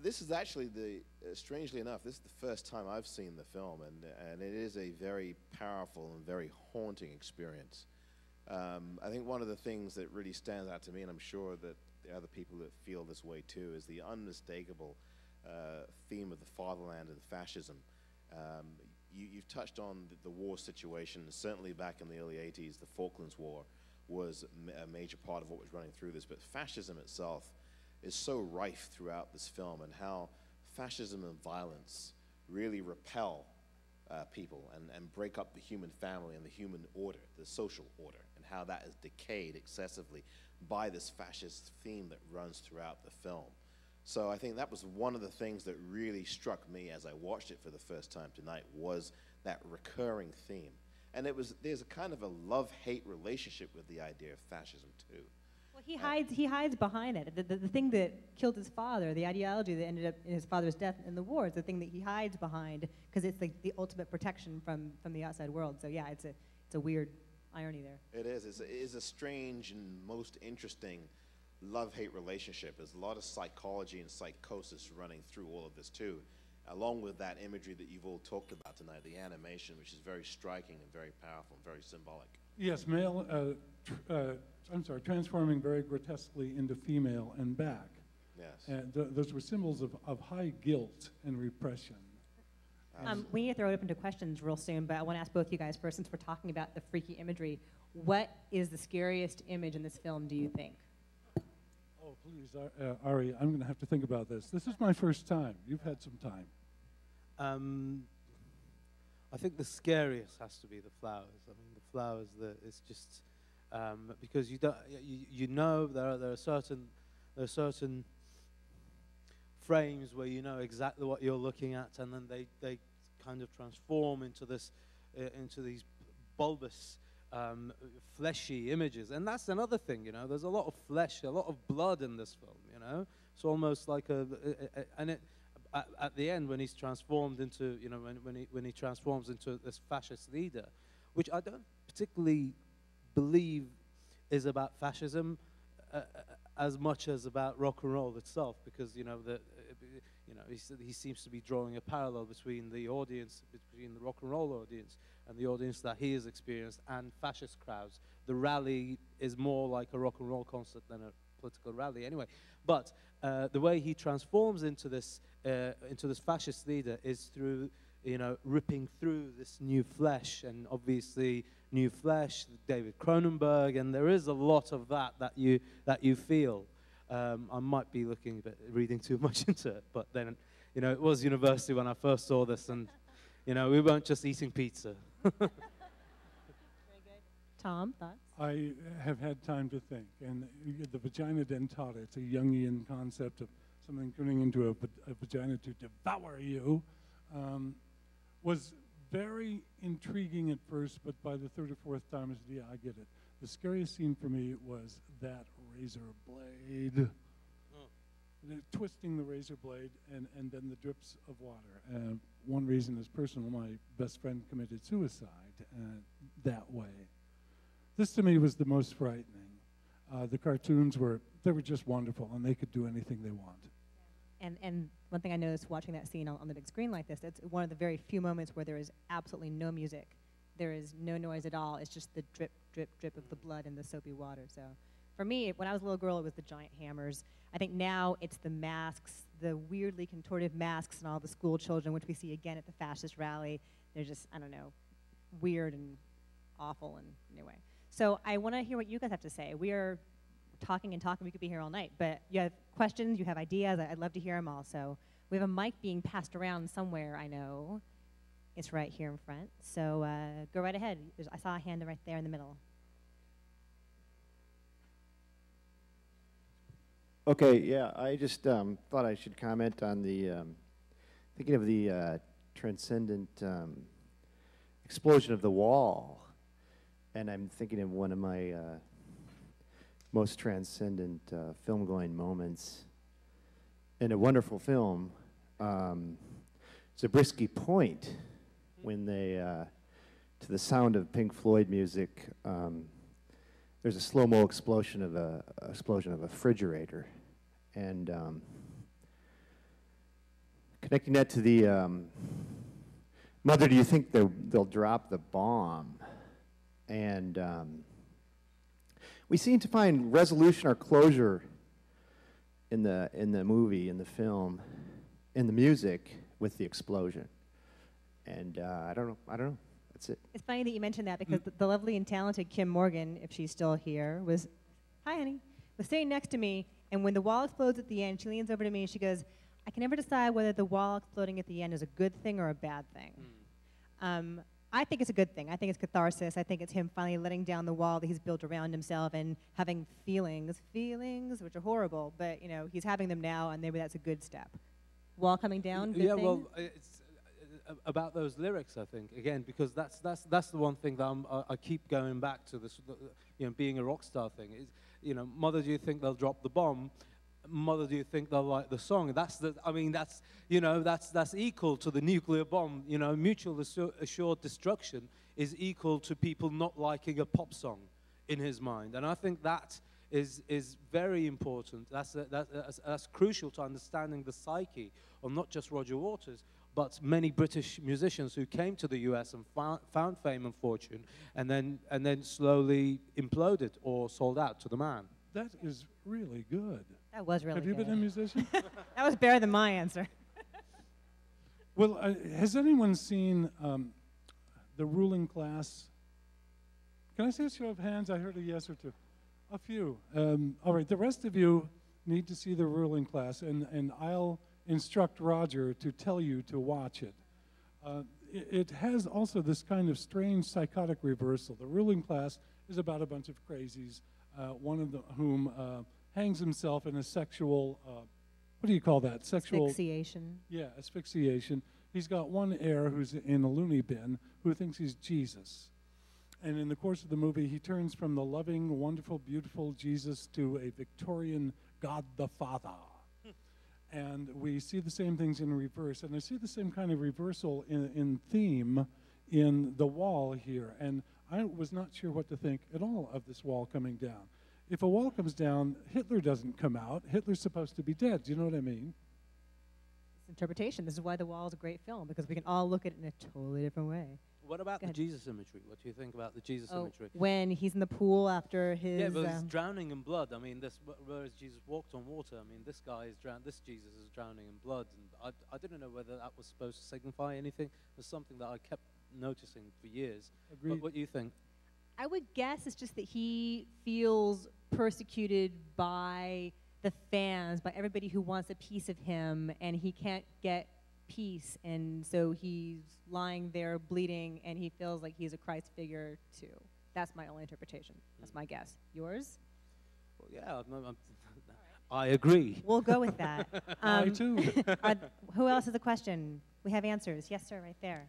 This is actually strangely enough, this is the first time I've seen the film, and it is a very powerful and very haunting experience. I think one of the things that really stands out to me, and I'm sure that the other people that feel this way too, is the unmistakable theme of the fatherland and fascism. You've touched on the war situation. Certainly back in the early 80s, the Falklands War was a major part of what was running through this, but fascism itself is so rife throughout this film, and how fascism and violence really repel people and break up the human family and the human order, the social order, and how that is decayed excessively by this fascist theme that runs throughout the film. So I think that was one of the things that really struck me as I watched it for the first time tonight, was that recurring theme. And there's a kind of a love-hate relationship with the idea of fascism too. Well, he hides behind it. The thing that killed his father, the ideology that ended up in his father's death in the war, is the thing that he hides behind, because it's like the ultimate protection from the outside world. So yeah, it's a weird irony there. It is. It is a strange and most interesting love-hate relationship. There's a lot of psychology and psychosis running through all of this too, along with that imagery that you've all talked about tonight, the animation, which is very striking and very powerful and very symbolic. Yes, transforming very grotesquely into female and back. Yes. And those were symbols of high guilt and repression. We need to throw it open to questions real soon, but I want to ask both you guys first, since we're talking about the freaky imagery. What is the scariest image in this film, do you think? Oh, please, Ari, I'm going to have to think about this. This is my first time. You've had some time. I think the scariest has to be the flowers. I mean, the flowers, it's just because you know there are certain frames where you know exactly what you're looking at, and then they kind of transform into these bulbous, fleshy images. And that's another thing, you know. There's a lot of flesh, a lot of blood in this film, you know. It's almost like at the end, when he's transformed into, you know, when he transforms into this fascist leader, which I don't particularly believe is about fascism as much as about rock and roll itself, because you know he seems to be drawing a parallel between the audience, between the rock and roll audience and the audience that he has experienced, and fascist crowds. The rally is more like a rock and roll concert than a political rally, anyway. But the way he transforms into this fascist leader is through, you know, ripping through this new flesh, and obviously new flesh, David Cronenberg, and there is a lot of that you feel. I might be reading too much into it, but then, you know, it was university when I first saw this, and you know, we weren't just eating pizza. Very good. Tom, thoughts? I have had time to think, and the vagina dentata, it's a Jungian concept of something turning into a vagina to devour you, was very intriguing at first, but by the third or fourth time, I said, yeah, I get it. The scariest scene for me was that razor blade, twisting the razor blade, and then the drips of water. One reason is personal. My best friend committed suicide that way. This to me was the most frightening. The cartoons were just wonderful, and they could do anything they want. And one thing I noticed watching that scene on the big screen like this, it's one of the very few moments where there is absolutely no music. There is no noise at all. It's just the drip, drip, drip of the blood in the soapy water. So for me, when I was a little girl, it was the giant hammers. I think now it's the masks, the weirdly contorted masks and all the school children, which we see again at the fascist rally. They're just, I don't know, weird and awful. And anyway, so I want to hear what you guys have to say. We are talking and talking. We could be here all night, but you have questions, you have ideas. I'd love to hear them all. So we have a mic being passed around somewhere, I know. It's right here in front. So go right ahead. I saw a hand right there in the middle. Okay, yeah, I just thought I should comment on the, thinking of the transcendent explosion of the wall. And I'm thinking of one of my most transcendent film-going moments in a wonderful film. Zabriskie Point, when they, to the sound of Pink Floyd music, there's a slow-mo explosion of a refrigerator, And connecting that to the mother, do you think they'll drop the bomb? And we seem to find resolution or closure in the movie, in the film, in the music with the explosion. And I don't know. That's it. It's funny that you mentioned that because the lovely and talented Kim Morgan, if she's still here, was, hi honey, was sitting next to me, and when the wall explodes at the end, she leans over to me and she goes, I can never decide whether the wall exploding at the end is a good thing or a bad thing. I think it's a good thing. I think it's catharsis. I think it's him finally letting down the wall that he's built around himself and having feelings, which are horrible, but you know, he's having them now, and maybe that's a good step. Wall coming down, good yeah, thing? well, it's about those lyrics, I think, again, because that's the one thing that I keep going back to, this, you know, being a rock star thing. Is, you know, mother, do you think they'll drop the bomb? Mother, do you think they'll like the song? That's you know, that's equal to the nuclear bomb. You know, mutual assured destruction is equal to people not liking a pop song in his mind, and I think that is very important. That's crucial to understanding the psyche of not just Roger Waters, but many British musicians who came to the US and found fame and fortune, and then slowly imploded or sold out to the man. That is really good. That was really good. Have you been a musician? That was better than my answer. Well, has anyone seen The Ruling Class? Can I see a show of hands? I heard a yes or two. A few. All right, the rest of you need to see The Ruling Class, and I'll instruct Roger to tell you to watch it. It has also this kind of strange psychotic reversal. The Ruling Class is about a bunch of crazies, one of whom hangs himself in a sexual, what do you call that? Sexual asphyxiation. Yeah, asphyxiation. He's got one heir who's in a loony bin who thinks he's Jesus. And in the course of the movie, he turns from the loving, wonderful, beautiful Jesus to a Victorian God the Father. And we see the same things in reverse. And I see the same kind of reversal in theme in The Wall here. And I was not sure what to think at all of this wall coming down. If a wall comes down, Hitler doesn't come out. Hitler's supposed to be dead. Do you know what I mean? It's interpretation. This is why The Wall is a great film, because we can all look at it in a totally different way. What about the Jesus imagery? What do you think about the Jesus imagery? When he's in the pool after his... Yeah, but he's drowning in blood. I mean, whereas Jesus walked on water, I mean, this guy is this Jesus is drowning in blood. And I didn't know whether that was supposed to signify anything. It was something that I kept noticing for years. Agreed. What do you think? I would guess it's just that he feels persecuted by the fans, by everybody who wants a piece of him, and he can't get peace, and so he's lying there bleeding, and he feels like he's a Christ figure too. That's my only interpretation. That's my guess. Yours? Well, yeah, I agree. We'll go with that. I too. Who else has a question? We have answers. Yes, sir, right there.